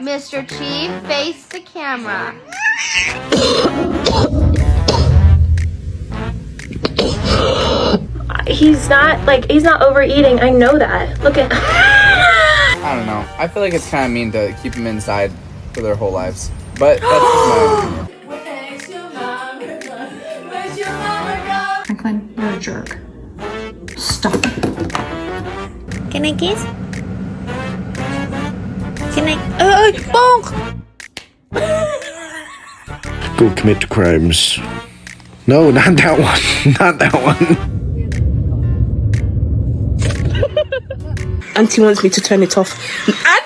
Mr. Chief, face the camera. He's not overeating. I know that. Look at. I don't know. I feel like it's kind of mean to keep them inside for their whole lives. But that's just my opinion. Franklin, you're a jerk. Stop. Can I kiss? Can I? Bonk! Go commit crimes. No, not that one. Not that one. Auntie wants me to turn it off. And